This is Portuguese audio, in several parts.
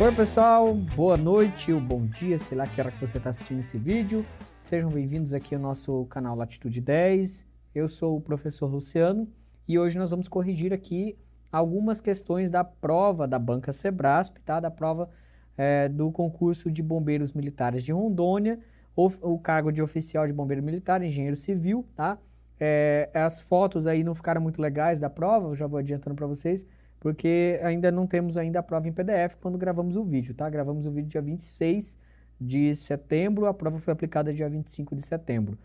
Oi pessoal, boa noite ou bom dia, sei lá que hora que você está assistindo esse vídeo. Sejam bem-vindos aqui ao nosso canal Latitude 10. Eu sou o professor Luciano e hoje nós vamos corrigir aqui algumas questões da prova da Banca Sebrasp, tá? Da prova do concurso de bombeiros militares de Rondônia, o cargo de oficial de bombeiro militar, engenheiro civil, tá? As fotos aí não ficaram muito legais da prova, eu já vou adiantando para vocês, porque ainda não temos ainda a prova em PDF quando gravamos o vídeo, tá? Gravamos o vídeo dia 26 de setembro, a prova foi aplicada dia 25 de setembro.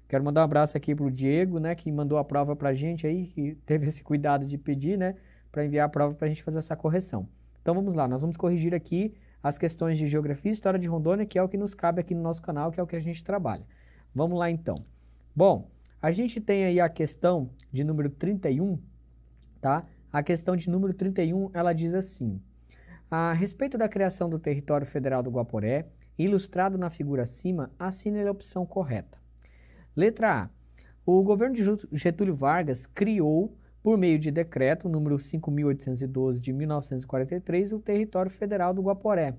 Quero mandar um abraço aqui pro Diego, né, que mandou a prova pra gente aí, que teve esse cuidado de pedir, né, para enviar a prova pra gente fazer essa correção. Então vamos lá, nós vamos corrigir aqui as questões de geografia e história de Rondônia, que é o que nos cabe aqui no nosso canal, que é o que a gente trabalha. Vamos lá então. Bom, a gente tem aí a questão de número 31, tá? A questão de número 31, ela diz assim: a respeito da criação do território federal do Guaporé, ilustrado na figura acima, assine a opção correta. Letra A. O governo de Getúlio Vargas criou, por meio de decreto número 5.812 de 1943, o território federal do Guaporé.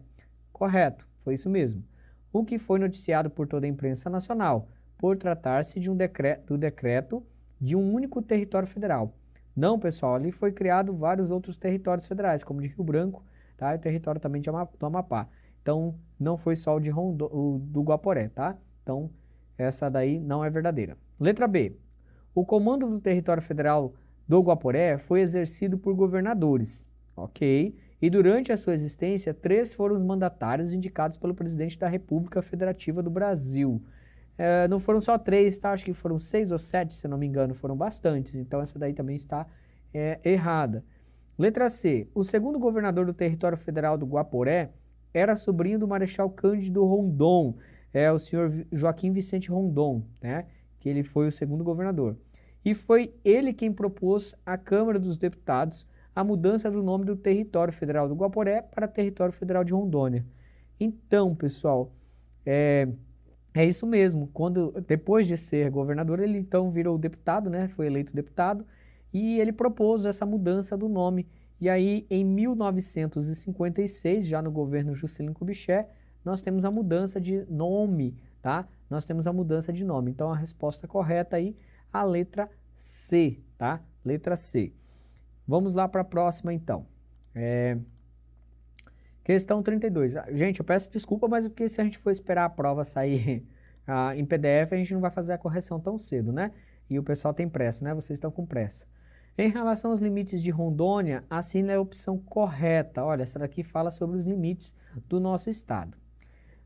Correto, foi isso mesmo. O que foi noticiado por toda a imprensa nacional, por tratar-se de do decreto de um único território federal. Não, pessoal, ali foi criado vários outros territórios federais, como de Rio Branco, tá? E o território também do Amapá. Então, não foi só o do Guaporé, tá? Então, essa daí não é verdadeira. Letra B. O comando do território federal do Guaporé foi exercido por governadores, ok? E durante a sua existência, 3 foram os mandatários indicados pelo presidente da República Federativa do Brasil. Não foram só 3, tá? Acho que foram 6 ou 7, se eu não me engano, foram bastantes. Então essa daí também está errada. Letra C. O segundo governador do território federal do Guaporé era sobrinho do Marechal Cândido Rondon, o senhor Joaquim Vicente Rondon, né? Que ele foi o segundo governador. E foi ele quem propôs à Câmara dos Deputados a mudança do nome do território federal do Guaporé para território federal de Rondônia. Então, pessoal, é isso mesmo. Depois de ser governador, ele então virou deputado, né? Foi eleito deputado e ele propôs essa mudança do nome. E aí, em 1956, já no governo Juscelino Kubitschek, nós temos a mudança de nome, tá? Nós temos a mudança de nome. Então, a resposta correta aí, a letra C, tá? Letra C. Vamos lá para a próxima, então. Questão 32. Gente, eu peço desculpa, mas é porque se a gente for esperar a prova sair em PDF, a gente não vai fazer a correção tão cedo, né? E o pessoal tem pressa, né? Vocês estão com pressa. Em relação aos limites de Rondônia, assine a opção correta. Olha, essa daqui fala sobre os limites do nosso estado.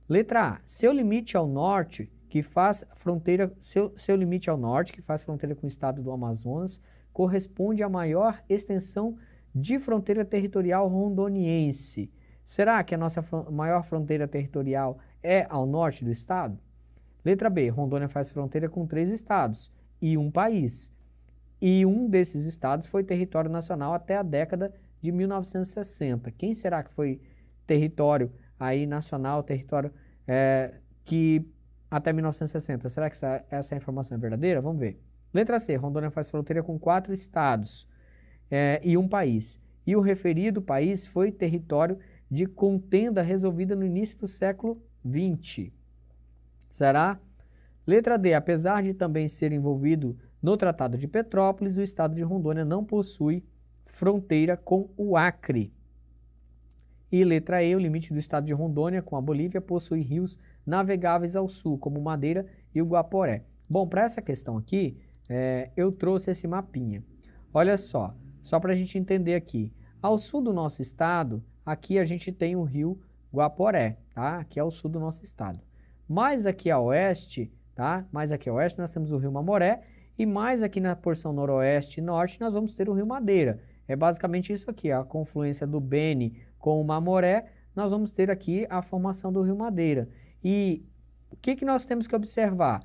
Letra A. Seu limite ao norte, que faz fronteira, seu limite ao norte, que faz fronteira com o estado do Amazonas, corresponde à maior extensão de fronteira territorial rondoniense. Será que a nossa maior fronteira territorial é ao norte do estado? Letra B. Rondônia faz fronteira com 3 estados e um país. E um desses estados foi território nacional até a década de 1960. Quem será que foi território aí nacional, território que até 1960? Será que essa informação é verdadeira? Vamos ver. Letra C. Rondônia faz fronteira com 4 estados e um país. E o referido país foi território de contenda resolvida no início do século XX. Será? Letra D. Apesar de também ser envolvido no Tratado de Petrópolis, o estado de Rondônia não possui fronteira com o Acre. E letra E. O limite do estado de Rondônia com a Bolívia possui rios navegáveis ao sul, como o Madeira e o Guaporé. Bom, para essa questão aqui, eu trouxe esse mapinha. Olha só para a gente entender aqui. Ao sul do nosso estado, aqui a gente tem o rio Guaporé, tá? Aqui é o sul do nosso estado. Mais aqui a oeste, tá? Mais aqui a oeste nós temos o rio Mamoré e mais aqui na porção noroeste e norte nós vamos ter o rio Madeira. É basicamente isso aqui, a confluência do Beni com o Mamoré, nós vamos ter aqui a formação do rio Madeira. E o que nós temos que observar?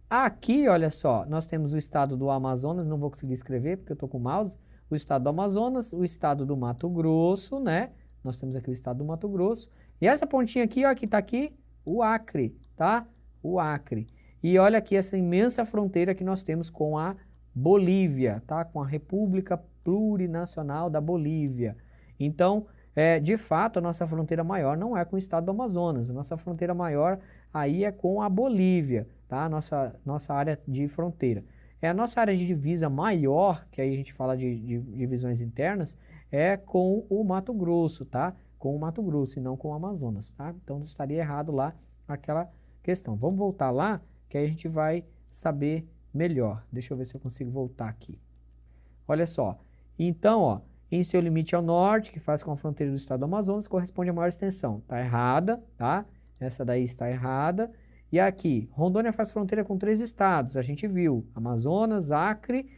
Aqui, olha só, nós temos o estado do Amazonas, não vou conseguir escrever porque eu estou com o mouse, o estado do Amazonas, o estado do Mato Grosso, né? Nós temos aqui o estado do Mato Grosso. E essa pontinha aqui, ó, que está aqui, o Acre, tá? O Acre. E olha aqui essa imensa fronteira que nós temos com a Bolívia, tá? Com a República Plurinacional da Bolívia. Então, De fato, a nossa fronteira maior não é com o estado do Amazonas, a nossa fronteira maior aí é com a Bolívia, tá? Nossa área de fronteira. A nossa área de divisa maior, que aí a gente fala de divisões internas, é com o Mato Grosso, tá? Com o Mato Grosso e não com o Amazonas, tá? Então estaria errado lá aquela questão. Vamos voltar lá, que aí a gente vai saber melhor. Deixa eu ver se eu consigo voltar aqui. Olha só. Então, ó, em seu limite ao norte, que faz com a fronteira do estado do Amazonas, corresponde à maior extensão. Tá errada, tá? Essa daí está errada. E aqui, Rondônia faz fronteira com 3 estados, a gente viu, Amazonas, Acre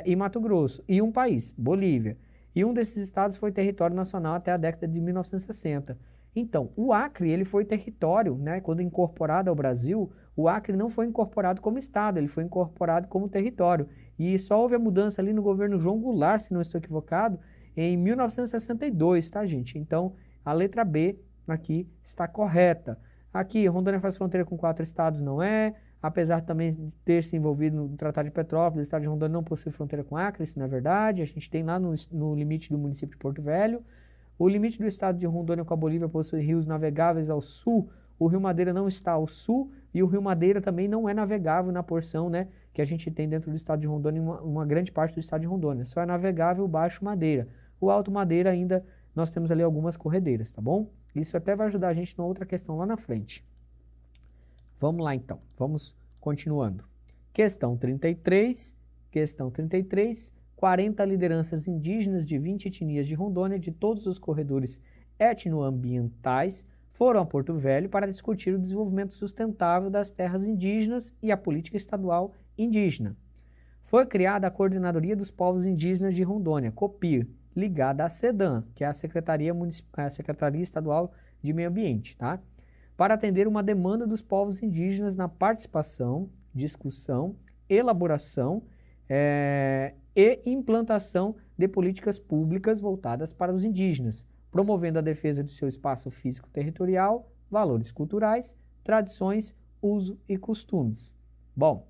e Mato Grosso. E um país, Bolívia. E um desses estados foi território nacional até a década de 1960. Então, o Acre, ele foi território, né? Quando incorporado ao Brasil, o Acre não foi incorporado como estado, ele foi incorporado como território. E só houve a mudança ali no governo João Goulart, se não estou equivocado, em 1962, tá, gente? Então, a letra B aqui está correta. Aqui, Rondônia faz fronteira com 4 estados, não é? Apesar de também ter se envolvido no Tratado de Petrópolis, o estado de Rondônia não possui fronteira com Acre, isso não é verdade. A gente tem lá no limite do município de Porto Velho. O limite do estado de Rondônia com a Bolívia possui rios navegáveis ao sul. O Rio Madeira não está ao sul e o Rio Madeira também não é navegável na porção, né, que a gente tem dentro do estado de Rondônia, uma grande parte do estado de Rondônia. Só é navegável o Baixo Madeira. O Alto Madeira ainda nós temos ali algumas corredeiras, tá bom? Isso até vai ajudar a gente numa outra questão lá na frente. Vamos lá então, vamos continuando. Questão 33, 40 lideranças indígenas de 20 etnias de Rondônia de todos os corredores etnoambientais foram a Porto Velho para discutir o desenvolvimento sustentável das terras indígenas e a política estadual indígena. Foi criada a Coordenadoria dos Povos Indígenas de Rondônia, COPIR, ligada à SEDAM, que é a Secretaria Estadual de Meio Ambiente, tá? Para atender uma demanda dos povos indígenas na participação, discussão, elaboração e implantação de políticas públicas voltadas para os indígenas, promovendo a defesa de seu espaço físico territorial, valores culturais, tradições, uso e costumes. Bom,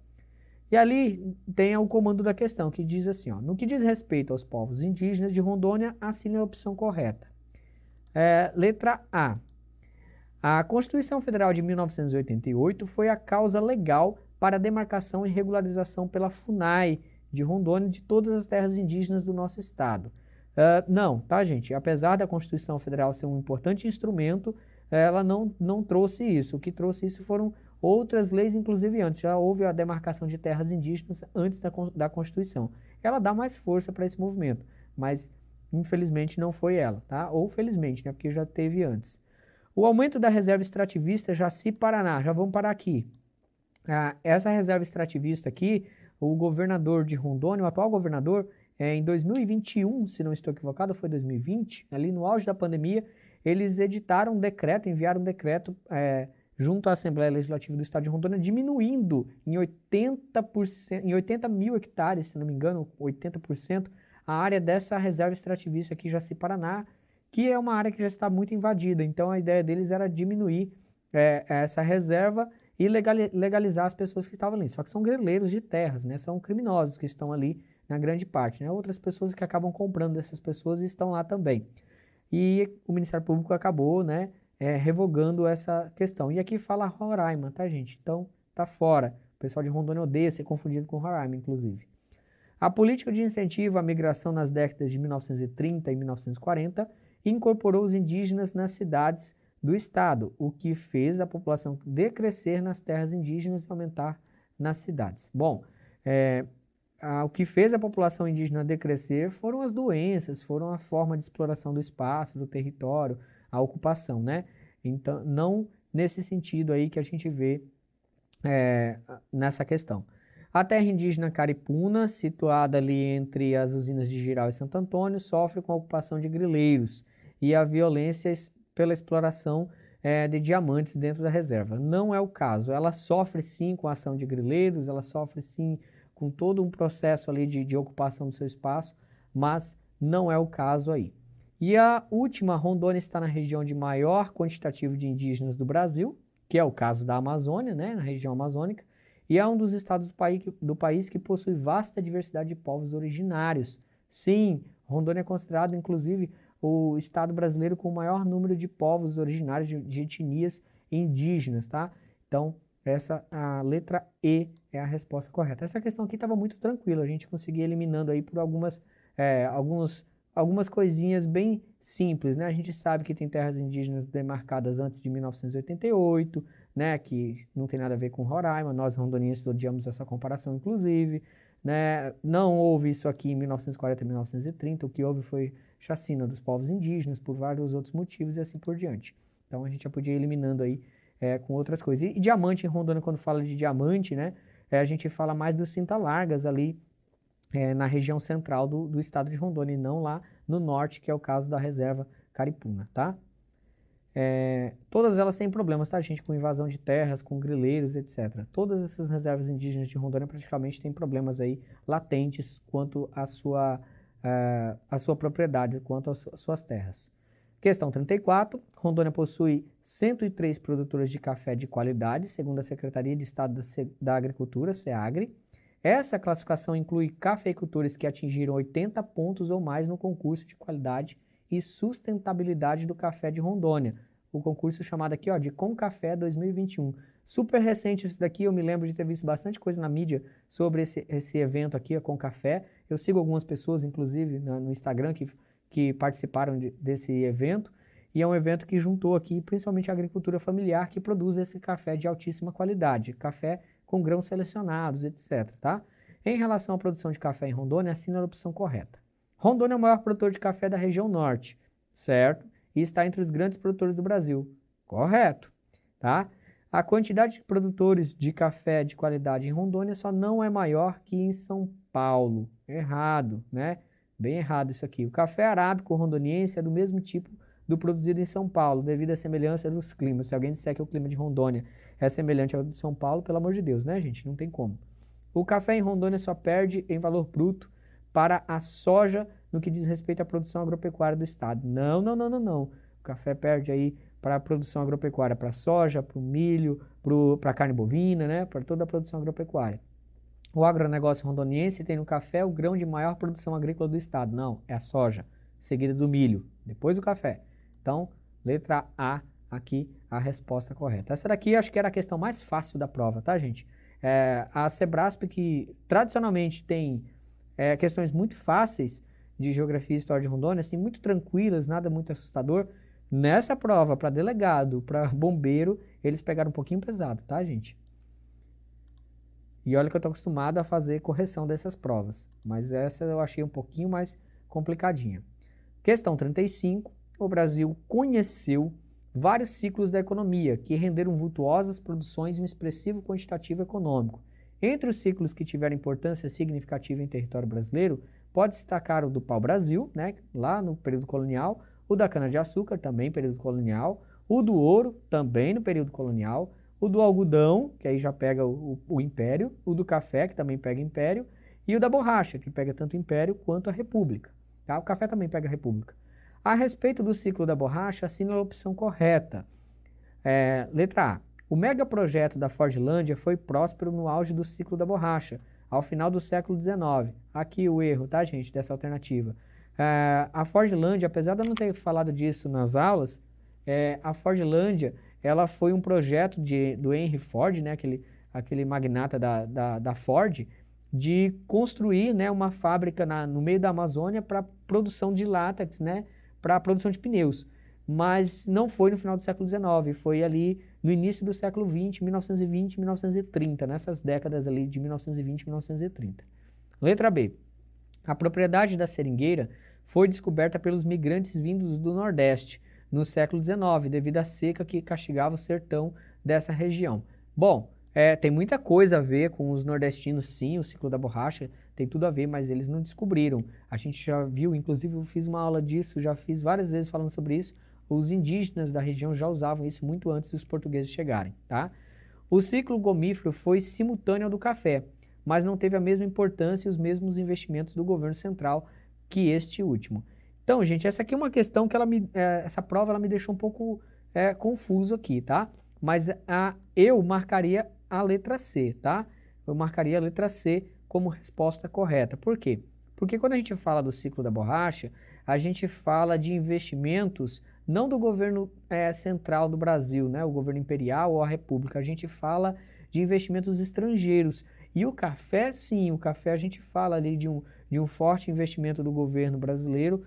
e ali tem o comando da questão, que diz assim, ó, no que diz respeito aos povos indígenas de Rondônia, assine a opção correta. Letra A. A Constituição Federal de 1988 foi a causa legal para a demarcação e regularização pela FUNAI de Rondônia de todas as terras indígenas do nosso estado. Não, tá, gente? Apesar da Constituição Federal ser um importante instrumento, ela não trouxe isso. O que trouxe isso foram outras leis, inclusive antes. Já houve a demarcação de terras indígenas antes da Constituição. Ela dá mais força para esse movimento, mas infelizmente não foi ela, tá? Ou felizmente, né? Porque já teve antes. O aumento da reserva extrativista Jaci-Paraná, já vamos parar aqui. Essa reserva extrativista aqui, o governador de Rondônia, o atual governador, em 2021, se não estou equivocado, foi 2020, ali no auge da pandemia, eles editaram um decreto, enviaram um decreto junto à Assembleia Legislativa do Estado de Rondônia, diminuindo em 80%, em 80 mil hectares, se não me engano, 80%, a área dessa reserva extrativista aqui, Jaci-Paraná, que é uma área que já está muito invadida. Então, a ideia deles era diminuir essa reserva e legalizar as pessoas que estavam ali. Só que são grileiros de terras, né? São criminosos que estão ali na grande parte, né? Outras pessoas que acabam comprando dessas pessoas estão lá também. E o Ministério Público acabou, né, revogando essa questão. E aqui fala Roraima, tá, gente? Então, tá fora. O pessoal de Rondônia odeia ser confundido com Roraima, inclusive. A política de incentivo à migração nas décadas de 1930 e 1940 incorporou os indígenas nas cidades do estado, o que fez a população decrescer nas terras indígenas e aumentar nas cidades. Bom, o que fez a população indígena decrescer foram as doenças, foram a forma de exploração do espaço, do território, a ocupação, né? Então, não nesse sentido aí que a gente vê nessa questão. A terra indígena Caripuna, situada ali entre as usinas de Jirau e Santo Antônio, sofre com a ocupação de grileiros e a violência pela exploração de diamantes dentro da reserva. Não é o caso. Ela sofre sim com a ação de grileiros, ela sofre sim com todo um processo ali de ocupação do seu espaço, mas não é o caso aí. E a última, Rondônia está na região de maior quantitativo de indígenas do Brasil, que é o caso da Amazônia, né, na região amazônica, e é um dos estados do país que possui vasta diversidade de povos originários. Sim, Rondônia é considerado, inclusive, o estado brasileiro com o maior número de povos originários de etnias indígenas, tá? Então, a letra E é a resposta correta. Essa questão aqui estava muito tranquila, a gente conseguia eliminando aí por algumas coisinhas bem simples, né? A gente sabe que tem terras indígenas demarcadas antes de 1988, né? Que não tem nada a ver com Roraima, nós rondonienses odiamos essa comparação, inclusive, né? Não houve isso aqui em 1940 e 1930, o que houve foi chacina dos povos indígenas por vários outros motivos e assim por diante. Então a gente já podia ir eliminando aí com outras coisas. E diamante em Rondônia, quando fala de diamante, né? A gente fala mais dos cinta-largas ali, na região central do estado de Rondônia, e não lá no norte, que é o caso da reserva Caripuna, tá? Todas elas têm problemas, tá, gente? Com invasão de terras, com grileiros, etc. Todas essas reservas indígenas de Rondônia praticamente têm problemas aí latentes quanto à sua propriedade, quanto às suas terras. Questão 34. Rondônia possui 103 produtoras de café de qualidade, segundo a Secretaria de Estado da Agricultura, SEAGRE. Essa classificação inclui cafeicultores que atingiram 80 pontos ou mais no concurso de qualidade e sustentabilidade do café de Rondônia. O concurso chamado aqui, ó, de Concafé 2021. Super recente isso daqui, eu me lembro de ter visto bastante coisa na mídia sobre esse evento aqui, a Concafé. Eu sigo algumas pessoas, inclusive, no Instagram, que participaram desse evento. E é um evento que juntou aqui, principalmente a agricultura familiar, que produz esse café de altíssima qualidade. Café com grãos selecionados, etc. Tá? Em relação à produção de café em Rondônia, assina a opção correta. Rondônia é o maior produtor de café da região norte, certo? E está entre os grandes produtores do Brasil. Correto, tá? A quantidade de produtores de café de qualidade em Rondônia só não é maior que em São Paulo. Errado, né? Bem errado isso aqui. O café arábico rondoniense é do mesmo tipo do produzido em São Paulo, devido à semelhança dos climas. Se alguém disser que o clima de Rondônia é semelhante ao de São Paulo, pelo amor de Deus, né, gente? Não tem como. O café em Rondônia só perde em valor bruto para a soja no que diz respeito à produção agropecuária do estado. Não, não, não, não, não. O café perde aí para a produção agropecuária, para a soja, para o milho, para a carne bovina, né? Para toda a produção agropecuária. O agronegócio rondoniense tem no café o grão de maior produção agrícola do estado. Não, é a soja, seguida do milho, depois o café. Então, letra A aqui, a resposta correta. Essa daqui acho que era a questão mais fácil da prova, tá, gente? A Sebrasp, que tradicionalmente tem questões muito fáceis de geografia e história de Rondônia, assim, muito tranquilas, nada muito assustador. Nessa prova, para delegado, para bombeiro, eles pegaram um pouquinho pesado, tá, gente? E olha que eu estou acostumado a fazer correção dessas provas, mas essa eu achei um pouquinho mais complicadinha. Questão 35. O Brasil conheceu vários ciclos da economia que renderam vultuosas produções e um expressivo quantitativo econômico. Entre os ciclos que tiveram importância significativa em território brasileiro, pode destacar o do pau-brasil, né, lá no período colonial, o da cana-de-açúcar, também período colonial, o do ouro, também no período colonial, o do algodão, que aí já pega o império, o do café, que também pega império, e o da borracha, que pega tanto o império quanto a república. Tá? O café também pega a república. A respeito do ciclo da borracha, assina a opção correta. Letra A. O megaprojeto da Fordlândia foi próspero no auge do ciclo da borracha, ao final do século XIX. Aqui o erro, tá, gente, dessa alternativa. A Fordlândia, apesar de eu não ter falado disso nas aulas, a Fordlândia, ela foi um projeto do Henry Ford, né, aquele magnata da Ford, de construir, né, uma fábrica no meio da Amazônia para produção de látex, né, para a produção de pneus, mas não foi no final do século XIX, foi ali no início do século XX, 1920, 1930, nessas décadas ali de 1920 e 1930. Letra B. A propriedade da seringueira foi descoberta pelos migrantes vindos do Nordeste no século XIX, devido à seca que castigava o sertão dessa região. Bom, tem muita coisa a ver com os nordestinos, sim, o ciclo da borracha tem tudo a ver, mas eles não descobriram. A gente já viu, inclusive eu fiz uma aula disso, já fiz várias vezes falando sobre isso, os indígenas da região já usavam isso muito antes dos portugueses chegarem, tá? O ciclo gomífero foi simultâneo ao do café, mas não teve a mesma importância e os mesmos investimentos do governo central que este último. Então, gente, essa aqui é uma questão que essa prova ela me deixou um pouco confuso aqui, tá? Mas eu marcaria a letra C, tá? Eu marcaria a letra C como resposta correta. Por quê? Porque quando a gente fala do ciclo da borracha, a gente fala de investimentos não do governo central do Brasil, né, o governo imperial ou a república, a gente fala de investimentos estrangeiros. E o café, sim, o café a gente fala ali de um forte investimento do governo brasileiro,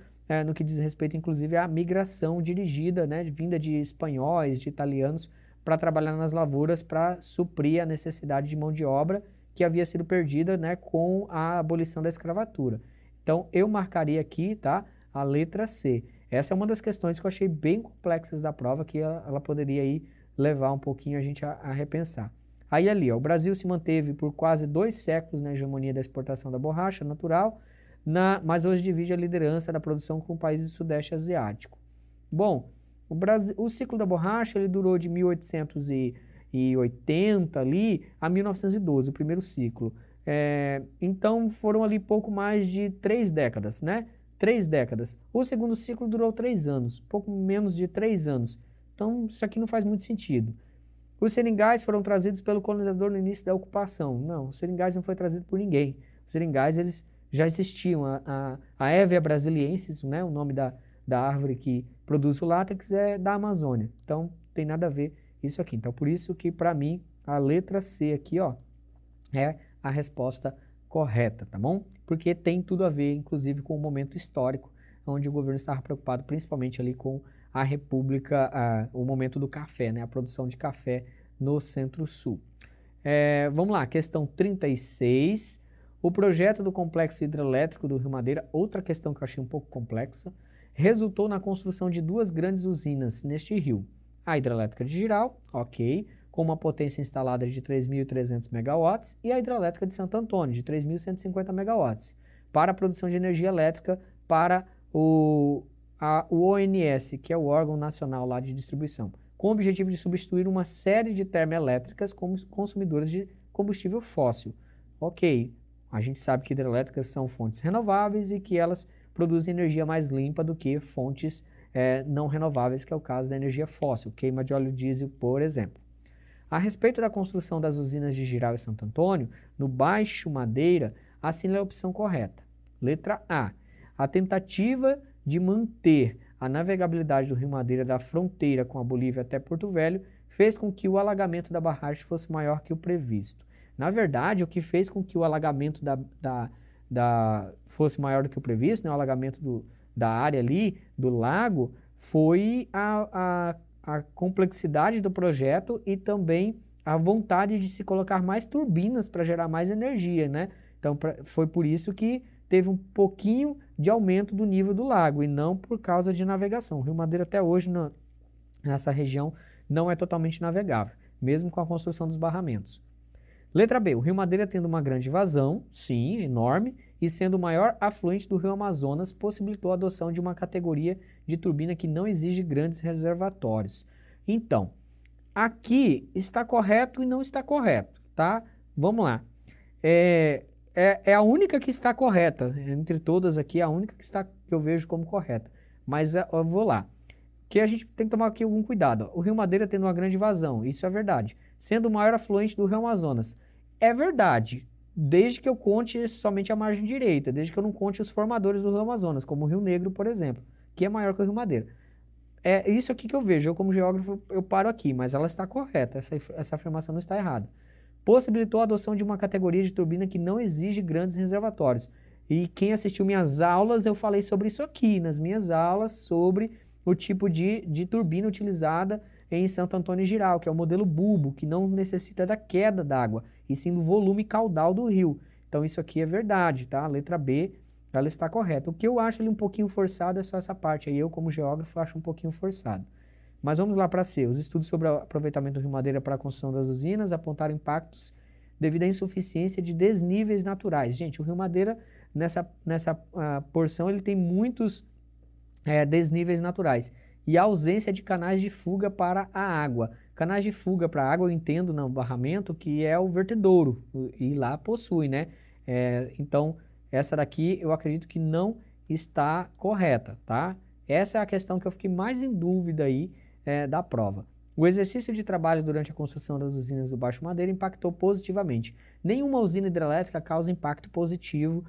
no que diz respeito, inclusive, à migração dirigida, né, vinda de espanhóis, de italianos, para trabalhar nas lavouras para suprir a necessidade de mão de obra que havia sido perdida, né, com a abolição da escravatura. Então, eu marcaria aqui, tá, a letra C. Essa é uma das questões que eu achei bem complexas da prova, que ela poderia aí levar um pouquinho a gente a repensar. Aí ali, ó, o Brasil se manteve por quase 2 séculos na hegemonia da exportação da borracha natural, mas hoje divide a liderança da produção com países do Sudeste Asiático. Bom, o ciclo da borracha ele durou de 1880 ali a 1912, o primeiro ciclo. Então foram ali pouco mais de 3 décadas, né? 3 décadas. O segundo ciclo durou 3 anos, pouco menos de 3 anos. Então isso aqui não faz muito sentido. Os seringais foram trazidos pelo colonizador no início da ocupação. Não, os seringais não foi trazido por ninguém. Os seringais eles já existiam. A Hevea brasiliensis, né, o nome da árvore que produz o látex é da Amazônia. Então, tem nada a ver isso aqui. Então, por isso que, para mim, a letra C aqui, ó, é a resposta correta, tá bom? Porque tem tudo a ver, inclusive, com o momento histórico, onde o governo estava preocupado principalmente ali com a República, o momento do café, né, a produção de café no Centro-Sul. Vamos lá, questão 36. O projeto do complexo hidrelétrico do Rio Madeira, outra questão que eu achei um pouco complexa, resultou na construção de 2 grandes usinas neste rio. A hidrelétrica de Jirau, ok, com uma potência instalada de 3.300 megawatts, e a hidrelétrica de Santo Antônio, de 3.150 megawatts, para a produção de energia elétrica para o ONS, que é o órgão nacional lá de distribuição, com o objetivo de substituir uma série de termoelétricas consumidoras de combustível fóssil. Ok, a gente sabe que hidrelétricas são fontes renováveis e que elas produzem energia mais limpa do que fontes não renováveis, que é o caso da energia fóssil, queima de óleo diesel, por exemplo. A respeito da construção das usinas de Jirau e Santo Antônio, no Baixo Madeira, assinale a opção correta. Letra A. A tentativa de manter a navegabilidade do Rio Madeira da fronteira com a Bolívia até Porto Velho fez com que o alagamento da barragem fosse maior que o previsto. Na verdade, o que fez com que o alagamento fosse maior do que o previsto, né, o alagamento da área ali, do lago, foi a complexidade do projeto e também a vontade de se colocar mais turbinas para gerar mais energia, né? Então, foi por isso que teve um pouquinho de aumento do nível do lago e não por causa de navegação. O Rio Madeira até hoje, nessa região, não é totalmente navegável, mesmo com a construção dos barramentos. Letra B, o Rio Madeira tendo uma grande vazão, sim, enorme, e sendo o maior afluente do Rio Amazonas, possibilitou a adoção de uma categoria de turbina que não exige grandes reservatórios. Então, aqui está correto e não está correto, tá? Vamos lá. É a única que está correta, entre todas aqui, a única que eu vejo como correta. Mas eu vou lá. Que a gente tem que tomar aqui algum cuidado. O Rio Madeira tendo uma grande vazão, isso é verdade. Sendo o maior afluente do Rio Amazonas. É verdade, desde que eu conte somente a margem direita, desde que eu não conte os formadores do Rio Amazonas, como o Rio Negro, por exemplo, que é maior que o Rio Madeira. É isso aqui que eu vejo, eu como geógrafo, eu paro aqui, mas ela está correta, essa afirmação não está errada. Possibilitou a adoção de uma categoria de turbina que não exige grandes reservatórios. E quem assistiu minhas aulas, eu falei sobre isso aqui, nas minhas aulas, sobre o tipo de turbina utilizada em Santo Antônio e Jirau, que é o modelo bulbo, que não necessita da queda d'água, e sim do volume caudal do rio. Então isso aqui é verdade, tá? A letra B, ela está correta. O que eu acho ali um pouquinho forçado é só essa parte aí, eu como geógrafo acho um pouquinho forçado. Mas vamos lá para C. Os estudos sobre o aproveitamento do Rio Madeira para a construção das usinas apontaram impactos devido à insuficiência de desníveis naturais. Gente, o Rio Madeira, nessa porção, ele tem muitos desníveis naturais. E a ausência de canais de fuga para a água. Canais de fuga para a água, eu entendo no barramento que é o vertedouro, e lá possui, né? Então, essa daqui eu acredito que não está correta, tá? Essa é a questão que eu fiquei mais em dúvida aí da prova. O exercício de trabalho durante a construção das usinas do Baixo Madeira impactou positivamente. Nenhuma usina hidrelétrica causa impacto positivo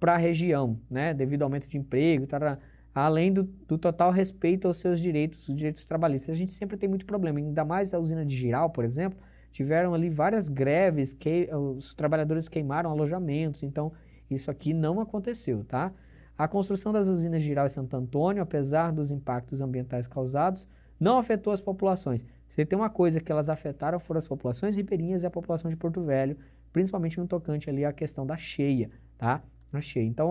para a região, né, devido ao aumento de emprego, além do total respeito aos seus direitos, os direitos trabalhistas. A gente sempre tem muito problema, ainda mais a usina de Jirau, por exemplo, tiveram ali várias greves, os trabalhadores queimaram alojamentos, então isso aqui não aconteceu, tá? A construção das usinas de Jirau e Santo Antônio, apesar dos impactos ambientais causados, não afetou as populações. Se tem uma coisa que elas afetaram foram as populações ribeirinhas e a população de Porto Velho, principalmente no tocante ali à questão da cheia, tá? A cheia. Então,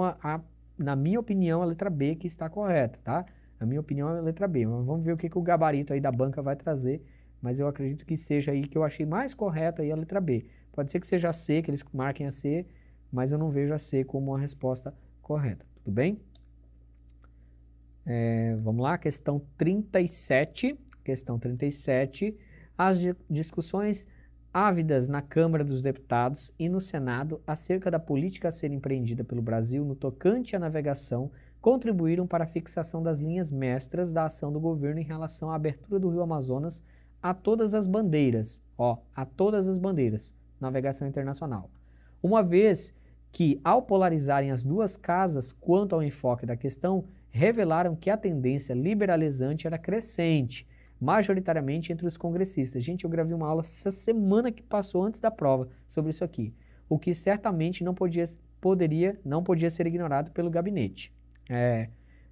na minha opinião, a letra B que está correta, tá? Na minha opinião, é a letra B. Mas vamos ver o que o gabarito aí da banca vai trazer, mas eu acredito que seja aí que eu achei mais correto aí a letra B. Pode ser que seja a C, que eles marquem a C, mas eu não vejo a C como a resposta correta, tudo bem? Vamos lá, questão 37. Questão 37. As discussões ávidas na Câmara dos Deputados e no Senado acerca da política a ser empreendida pelo Brasil no tocante à navegação contribuíram para a fixação das linhas mestras da ação do governo em relação à abertura do Rio Amazonas a todas as bandeiras, a todas as bandeiras, navegação internacional. Uma vez que, ao polarizarem as duas casas quanto ao enfoque da questão, revelaram que a tendência liberalizante era crescente, majoritariamente entre os congressistas. Gente, eu gravei uma aula essa semana que passou antes da prova sobre isso aqui, o que certamente não podia ser ignorado pelo gabinete.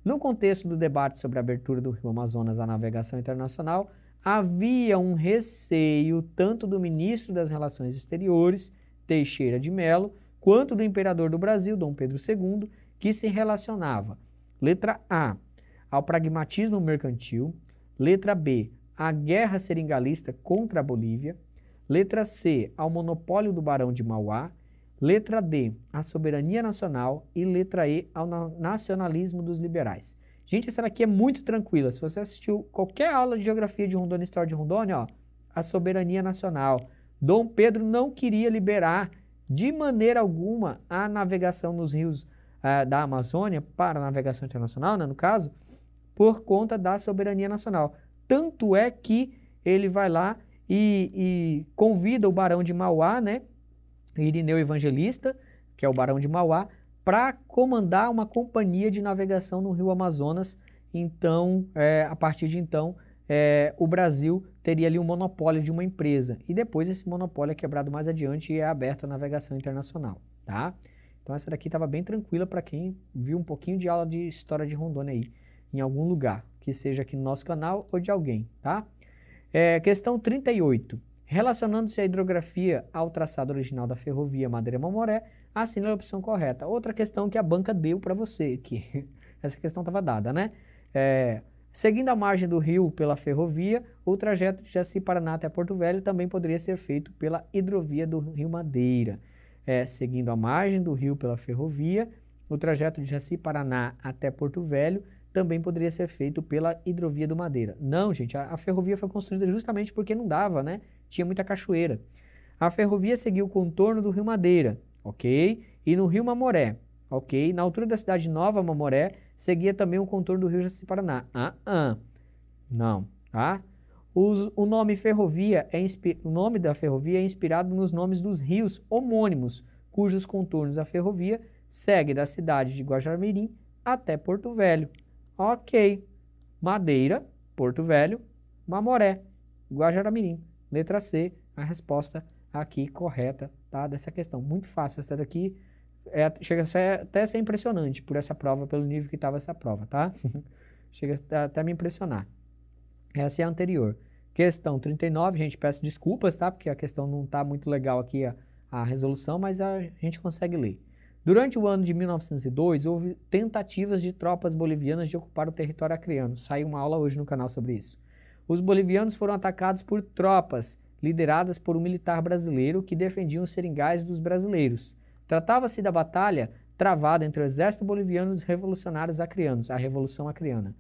No contexto do debate sobre a abertura do Rio Amazonas à navegação internacional, havia um receio tanto do ministro das Relações Exteriores, Teixeira de Mello, quanto do imperador do Brasil, Dom Pedro II, que se relacionava, letra A, ao pragmatismo mercantil, letra B, à guerra seringalista contra a Bolívia, letra C, ao monopólio do Barão de Mauá, letra D, à soberania nacional e letra E, ao nacionalismo dos liberais. Gente, essa daqui é muito tranquila. Se você assistiu qualquer aula de geografia de Rondônia, história de Rondônia, a soberania nacional. Dom Pedro não queria liberar de maneira alguma a navegação nos rios da Amazônia para a navegação internacional, né, no caso, por conta da soberania nacional. Tanto é que ele vai lá e convida o Barão de Mauá, né, Irineu Evangelista, que é o Barão de Mauá, para comandar uma companhia de navegação no Rio Amazonas. Então, a partir de então, o Brasil teria ali um monopólio de uma empresa. E depois esse monopólio é quebrado mais adiante e é aberta a navegação internacional, tá? Então essa daqui estava bem tranquila para quem viu um pouquinho de aula de história de Rondônia aí, em algum lugar, que seja aqui no nosso canal ou de alguém, tá? Questão 38. Relacionando-se a hidrografia ao traçado original da ferrovia Madeira-Mamoré, assina a opção correta. Outra questão que a banca deu para você aqui. Essa questão estava dada, né? Seguindo a margem do rio pela ferrovia, o trajeto de Jaci-Paraná até Porto Velho também poderia ser feito pela hidrovia do Rio Madeira. Seguindo a margem do rio pela ferrovia, o trajeto de Jaci-Paraná até Porto Velho também poderia ser feito pela hidrovia do Madeira. Não, gente, a ferrovia foi construída justamente porque não dava, né? Tinha muita cachoeira. A ferrovia seguiu o contorno do Rio Madeira, ok? E no Rio Mamoré, ok? Na altura da cidade Nova Mamoré, seguia também o contorno do Rio Jaci-Paraná. Não, tá? O nome ferrovia o nome da ferrovia é inspirado nos nomes dos rios homônimos, cujos contornos da ferrovia segue da cidade de Guajará-Mirim até Porto Velho. Ok. Madeira, Porto Velho, Mamoré, Guajará-Mirim. Letra C, a resposta aqui correta, tá? Dessa questão. Muito fácil. Essa daqui chega até a ser impressionante por essa prova, pelo nível que estava essa prova, tá? Chega até a me impressionar. Essa é a anterior. Questão 39, gente, peço desculpas, tá? Porque a questão não está muito legal aqui, a resolução, mas a gente consegue ler. Durante o ano de 1902, houve tentativas de tropas bolivianas de ocupar o território acreano. Saiu uma aula hoje no canal sobre isso. Os bolivianos foram atacados por tropas lideradas por um militar brasileiro que defendiam os seringais dos brasileiros. Tratava-se da batalha travada entre o exército boliviano e os revolucionários acreanos, a Revolução Acreana,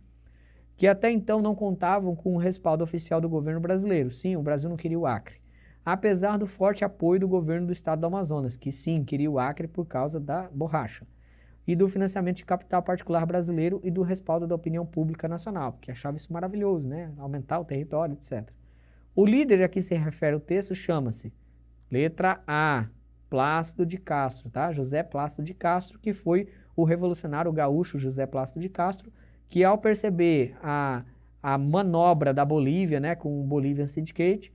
que até então não contavam com o respaldo oficial do governo brasileiro. Sim, o Brasil não queria o Acre. Apesar do forte apoio do governo do estado do Amazonas, que sim, queria o Acre por causa da borracha, e do financiamento de capital particular brasileiro e do respaldo da opinião pública nacional, que achava isso maravilhoso, né? Aumentar o território, etc. O líder a que se refere o texto chama-se, letra A, Plácido de Castro, tá? José Plácido de Castro, que foi o revolucionário gaúcho José Plácido de Castro, que ao perceber a manobra da Bolívia, né, com o Bolivian Syndicate,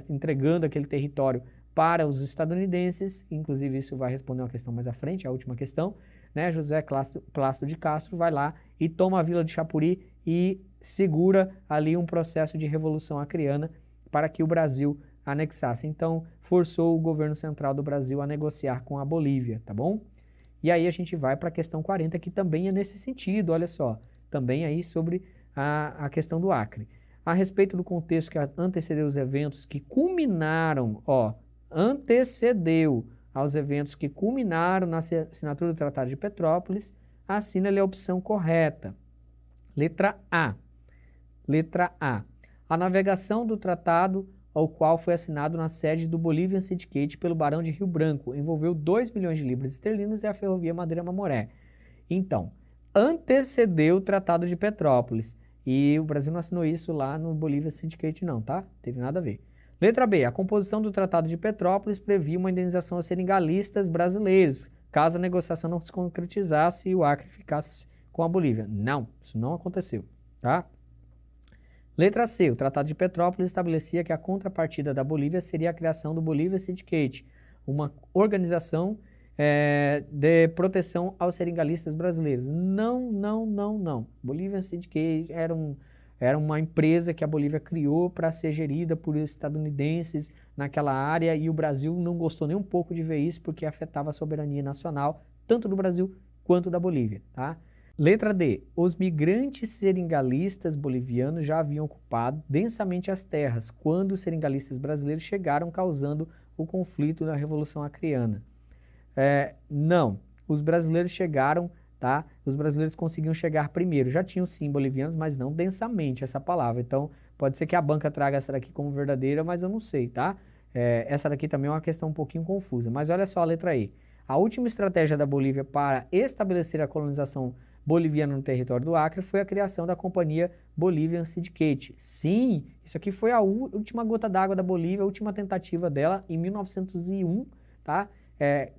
entregando aquele território para os estadunidenses, inclusive isso vai responder uma questão mais à frente, a última questão, né, José Plácido de Castro vai lá e toma a vila de Chapuri e segura ali um processo de revolução acreana para que o Brasil anexasse. Então, forçou o governo central do Brasil a negociar com a Bolívia, tá bom? E aí a gente vai para a questão 40, que também é nesse sentido, olha só, também aí sobre a questão do Acre. A respeito do contexto que antecedeu os eventos que culminaram, antecedeu aos eventos que culminaram na assinatura do Tratado de Petrópolis, assina-lhe a opção correta. Letra A. Letra A. A navegação do tratado ao qual foi assinado na sede do Bolivian Syndicate pelo Barão de Rio Branco envolveu 2 milhões de libras esterlinas e a ferrovia Madeira-Mamoré. Então, antecedeu o Tratado de Petrópolis. E o Brasil não assinou isso lá no Bolivian Syndicate não, tá? Teve nada a ver. Letra B. A composição do Tratado de Petrópolis previa uma indenização aos seringalistas brasileiros, caso a negociação não se concretizasse e o Acre ficasse com a Bolívia. Não, isso não aconteceu, tá? Letra C. O Tratado de Petrópolis estabelecia que a contrapartida da Bolívia seria a criação do Bolivian Syndicate, uma organização de proteção aos seringalistas brasileiros. Não. Bolivian Syndicate era uma empresa que a Bolívia criou para ser gerida por estadunidenses naquela área e o Brasil não gostou nem um pouco de ver isso porque afetava a soberania nacional, tanto do Brasil quanto da Bolívia, tá? Letra D. Os migrantes seringalistas bolivianos já haviam ocupado densamente as terras quando os seringalistas brasileiros chegaram causando o conflito da Revolução Acreana. Não, os brasileiros chegaram, tá? Os brasileiros conseguiam chegar primeiro. Já tinham sim bolivianos, mas não densamente essa palavra. Então, pode ser que a banca traga essa daqui como verdadeira, mas eu não sei, tá? Essa daqui também é uma questão um pouquinho confusa. Mas olha só a letra E. A última estratégia da Bolívia para estabelecer a colonização boliviana no território do Acre foi a criação da Companhia Bolivian Syndicate. Sim, isso aqui foi a última gota d'água da Bolívia, a última tentativa dela em 1901, tá?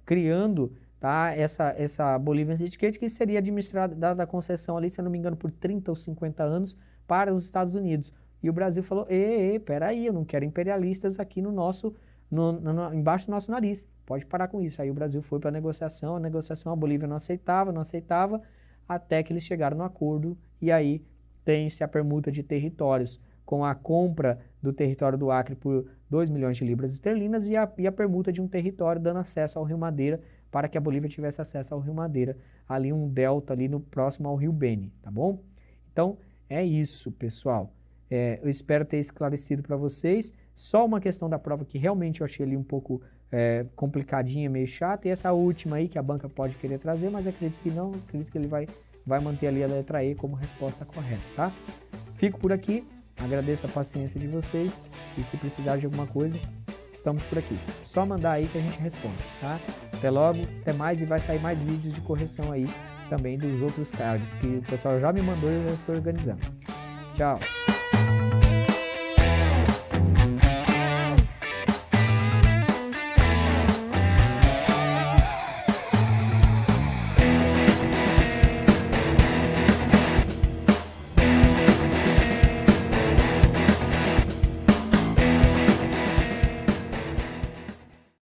Criando, tá, essa Bolivian Syndicate, que seria administrada, dada a concessão ali, se eu não me engano, por 30 ou 50 anos para os Estados Unidos. E o Brasil falou, peraí, eu não quero imperialistas aqui embaixo do nosso nariz, pode parar com isso. Aí o Brasil foi para a negociação, a Bolívia não aceitava, até que eles chegaram no acordo, e aí tem-se a permuta de territórios, com a compra do território do Acre por 2 milhões de libras esterlinas e a permuta de um território dando acesso ao Rio Madeira, para que a Bolívia tivesse acesso ao Rio Madeira, ali um delta ali próximo ao Rio Beni, tá bom? Então, é isso, pessoal. Eu espero ter esclarecido para vocês. Só uma questão da prova que realmente eu achei ali um pouco complicadinha, meio chata, e essa última aí que a banca pode querer trazer, mas acredito que não, acredito que ele vai manter ali a letra E como resposta correta, tá? Fico por aqui. Agradeço a paciência de vocês e se precisar de alguma coisa, estamos por aqui. Só mandar aí que a gente responde, tá? Até logo, até mais, e vai sair mais vídeos de correção aí também dos outros cards que o pessoal já me mandou e eu já estou organizando. Tchau!